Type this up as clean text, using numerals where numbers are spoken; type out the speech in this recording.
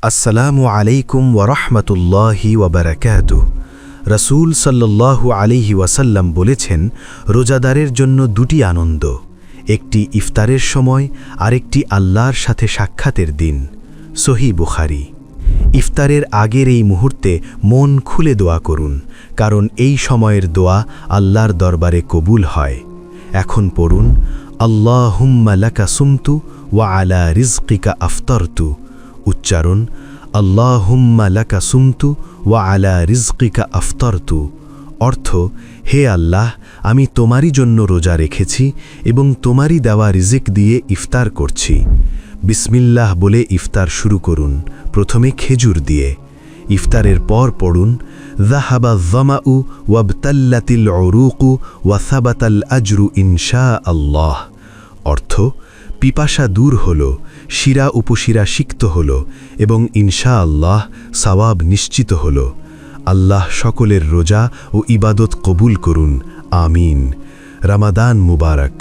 আসসালামু আলাইকুম ওয়ারহমতুল্লাহি ওয়াবারাকাতুহ। রাসূল সাল্লাল্লাহু আলাইহি ওয়াসাল্লাম বলেছেন, রোজাদারের জন্য দুটি আনন্দ, একটি ইফতারের সময়, আরেকটি আল্লাহর সাথে সাক্ষাতের দিন। সহিহ বুখারী। ইফতারের আগের এই মুহূর্তে মন খুলে দোয়া করুন, কারণ এই সময়ের দোয়া আল্লাহর দরবারে কবুল হয়। এখন পড়ুন, আল্লাহুম্মা লাকা সুমতু ওয়া আলা রিজকিকা আফতারতু। উচ্চারণ, আল্লাহুম্মা লাকা সুমতু ওয়া আলা রিজকিকা আফতারতু। অর্থ, হে আল্লাহ, আমি তোমারই জন্য রোজা রেখেছি এবং তোমারই দেওয়া রিজিক দিয়ে ইফতার করছি। বিসমিল্লাহ বলে ইফতার শুরু করুন, প্রথমে খেজুর দিয়ে। ইফতারের পর পড়ুন, যাহাবা যামাউ ওয়াবতাল্লাতিল উরুকু ওয়া সাবাতাল আজরু ইনশা আল্লাহ। অর্থ, পিপাসা দূর হল, শিরা উপশিরা সিক্ত হল এবং ইনশা আল্লাহ সওয়াব নিশ্চিত হল। আল্লাহ সকলের রোজা ও ইবাদত কবুল করুন, আমিন। রমাদান মুবারক।